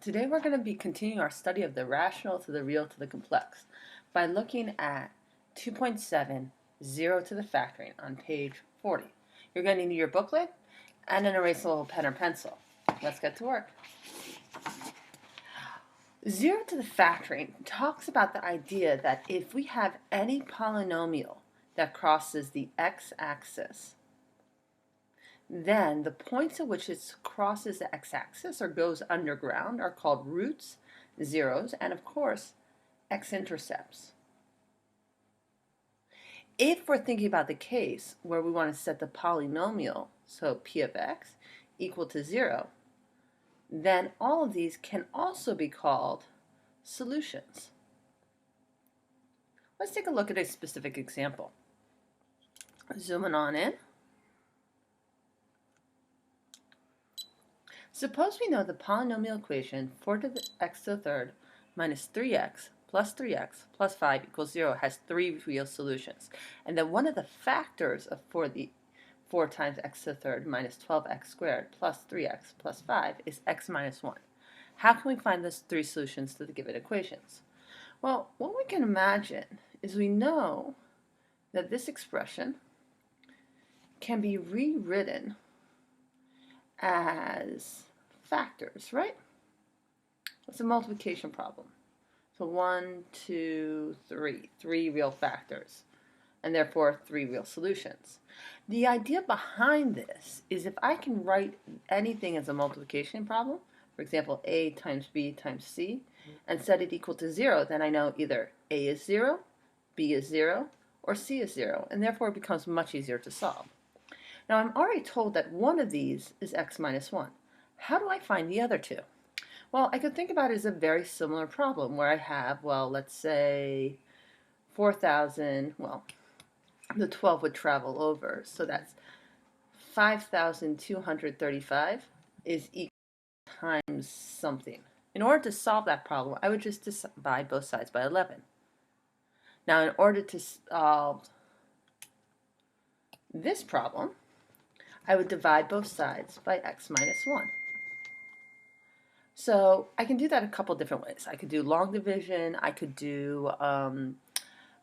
Today we're going to be continuing our study of the rational to the real to the complex by looking at 2.7, 0 to the factoring on page 40. You're going to need your booklet and an erasable pen or pencil. Let's get to work. 0 to the factoring talks about the idea that if we have any polynomial that crosses the x-axis, then the points at which it crosses the x-axis or goes underground are called roots, zeros, and of course, x-intercepts. If we're thinking about the case where we want to set the polynomial, so p of x, equal to 0, then all of these can also be called solutions. Let's take a look at a specific example. Zooming on in. Suppose we know the polynomial equation 4 to the x to the third minus 3x plus 3x plus 5 equals 0 has three real solutions, and that one of the factors of 4 times x to the third minus 12x squared plus 3x plus 5 is x minus 1. How can we find those three solutions to the given equations? Well, what we can imagine is we know that this expression can be rewritten as factors, right? It's a multiplication problem. So 1, 2, 3, three real factors, and therefore three real solutions. The idea behind this is if I can write anything as a multiplication problem, for example, a times b times c, and set it equal to 0, then I know either a is 0, b is 0, or c is 0, and therefore it becomes much easier to solve. Now I'm already told that one of these is x minus 1. How do I find the other two? Well, I could think about it as a very similar problem where I have, well, let's say 4,000, well, the 12 would travel over, so that's 5,235 is equal times something. In order to solve that problem, I would just divide both sides by 11. Now, in order to solve this problem, I would divide both sides by x minus 1. So I can do that a couple different ways. I could do long division, I could do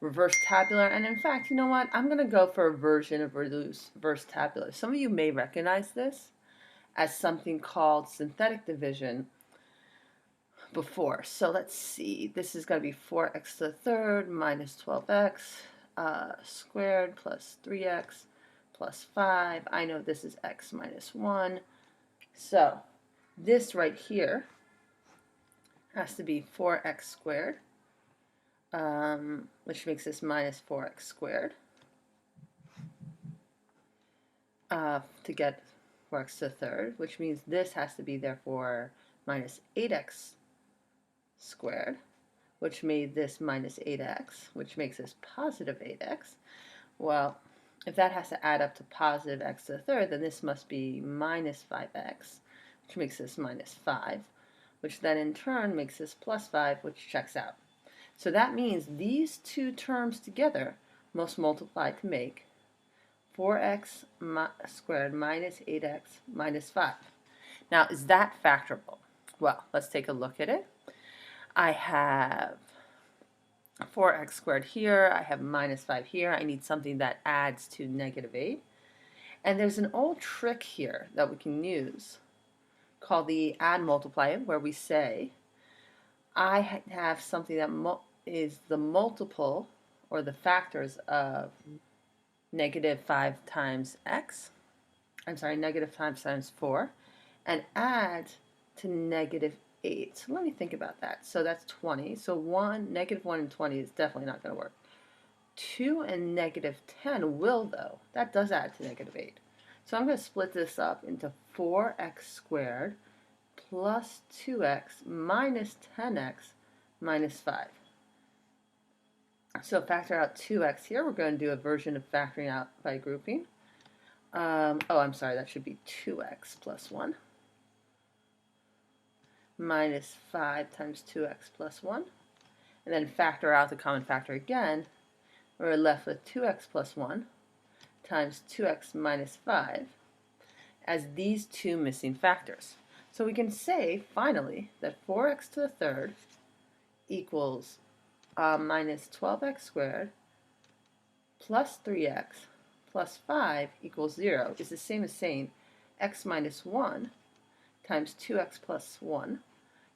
reverse tabular, and in fact, you know what? I'm going to go for a version of reverse tabular. Some of you may recognize this as something called synthetic division before. So let's see. This is going to be 4x to the third minus 12x squared plus 3x plus 5. I know this is x minus 1. So this right here has to be 4x squared, which makes this minus 4x squared, to get 4x to the third, which means this has to be therefore minus 8x squared, which made this minus 8x, which makes this positive 8x. Well, if that has to add up to positive x to the third, then this must be minus 5x, which makes this minus 5, which then in turn makes this plus 5, which checks out. So that means these two terms together must multiply to make 4x squared minus 8x minus 5. Now, is that factorable? Well, let's take a look at it. I have 4x squared here, I have minus 5 here. I need something that adds to negative 8. And there's an old trick here that we can use called the add multiplier, where we say I have something that is the multiple or the factors of negative 5 times x, negative 5 times 4, and add to negative 8. So let me think about that. So that's 20. So negative 1 and 20 is definitely not going to work. 2 and negative 10 will, though. That does add to negative 8. So I'm going to split this up into 4x squared plus 2x minus 10x minus 5. So factor out 2x here. We're going to do a version of factoring out by grouping. That should be 2x plus 1 minus 5 times 2x plus 1. And then factor out the common factor again. We're left with 2x plus 1 times 2x minus 5 as these two missing factors. So we can say, finally, that 4x to the third equals minus 12x squared plus 3x plus 5 equals 0 is the same as saying x minus 1 times 2x plus 1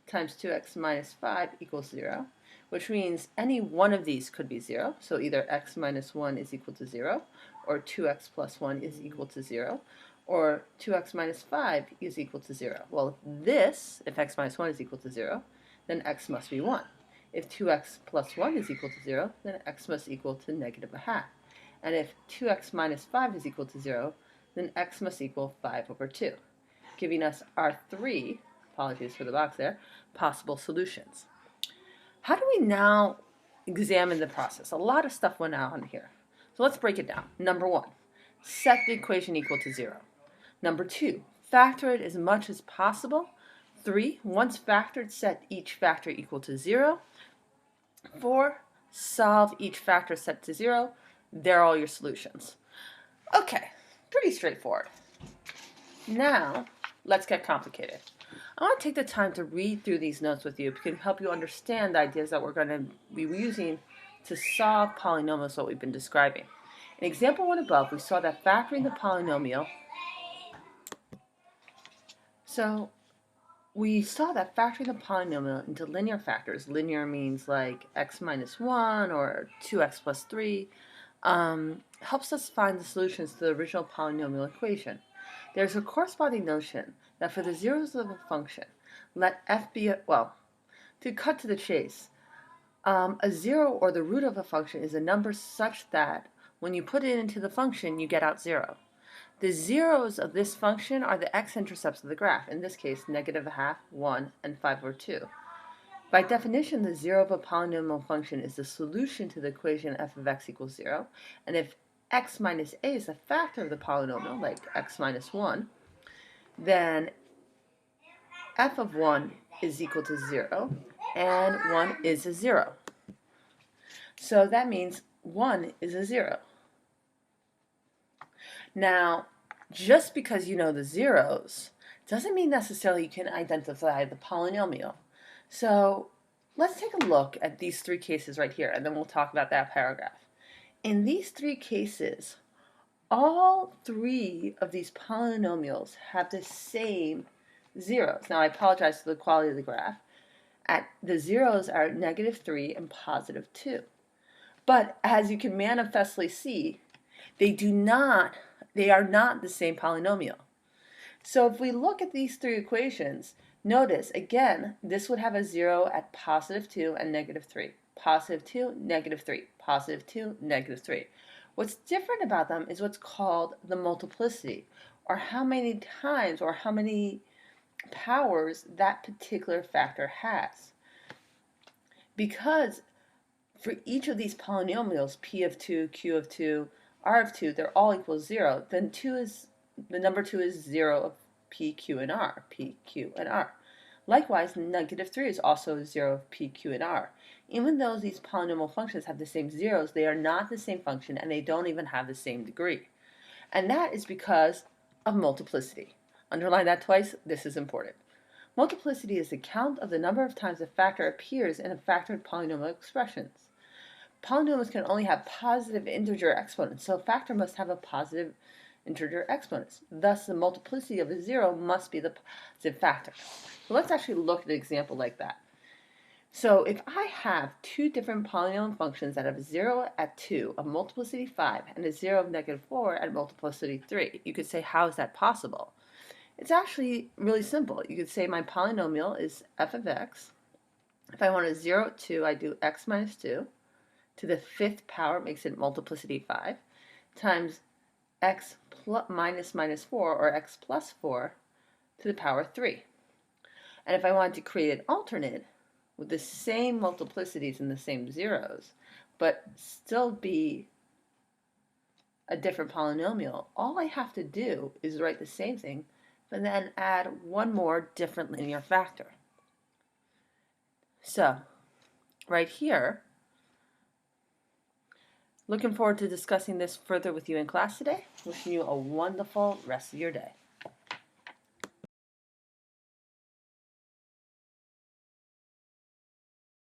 times 2x minus 5 equals 0, which means any one of these could be 0. So either x minus 1 is equal to 0, or 2x plus 1 is equal to 0, or 2x minus 5 is equal to 0. Well, if x minus 1 is equal to 0, then x must be 1. If 2x plus 1 is equal to 0, then x must equal to negative a half. And if 2x minus 5 is equal to 0, then x must equal 5 over 2, giving us our three, apologies for the box there, possible solutions. How do we now examine the process? A lot of stuff went on here. So let's break it down. Number 1, set the equation equal to 0. Number 2, factor it as much as possible. 3, once factored, set each factor equal to 0. 4, solve each factor set to 0. They're all your solutions. Okay, pretty straightforward. Now, let's get complicated. I want to take the time to read through these notes with you. It can help you understand the ideas that we're going to be using to solve polynomials that we've been describing. In example 1 above, we saw that factoring the polynomial, into linear factors, linear means like x minus 1 or 2x plus 3, helps us find the solutions to the original polynomial equation. There's a corresponding notion that for the zeros of a function, let f be to cut to the chase, a zero or the root of a function is a number such that when you put it into the function, you get out 0. The zeros of this function are the x-intercepts of the graph, in this case, negative a half, 1, and 5 over 2. By definition, the zero of a polynomial function is the solution to the equation f of x equals 0, and if x minus a is a factor of the polynomial, like x minus 1, then f of 1 is equal to 0, and 1 is a 0. So that means 1 is a 0. Now, just because you know the zeros doesn't mean necessarily you can identify the polynomial. So let's take a look at these 3 cases right here, and then we'll talk about that paragraph. In these 3 cases, all 3 of these polynomials have the same zeros. Now, I apologize for the quality of the graph. The zeros are negative 3 and positive 2. But as you can manifestly see, they are not the same polynomial. So if we look at these 3 equations, notice, again, this would have a 0 at positive 2 and negative 3. Positive 2, negative 3. Positive 2, negative 3. What's different about them is what's called the multiplicity, or how many times or how many powers that particular factor has. Because for each of these polynomials, p of 2, q of 2, r of 2, they're all equal 0, then the number 2 is 0 of p, q, and r. P, q, and r. Likewise, negative 3 is also 0 of p, q, and r. Even though these polynomial functions have the same zeros, they are not the same function, and they don't even have the same degree. And that is because of multiplicity. Underline that twice. This is important. Multiplicity is the count of the number of times a factor appears in a factored polynomial expressions. Polynomials can only have positive integer exponents, so a factor must have a positive integer exponents. Thus, the multiplicity of a 0 must be the positive factor. So let's actually look at an example like that. So if I have 2 different polynomial functions that have a 0 at 2 of multiplicity 5 and a 0 of negative 4 at multiplicity 3, you could say, how is that possible? It's actually really simple. You could say my polynomial is f of x. If I want a 0 at 2, I do x minus 2 to the 5th power, makes it multiplicity 5, times x minus 4, or x plus 4, to the power 3. And if I wanted to create an alternate with the same multiplicities and the same zeros, but still be a different polynomial, all I have to do is write the same thing, but then add one more different linear factor. So, right here, looking forward to discussing this further with you in class today. Wishing you a wonderful rest of your day.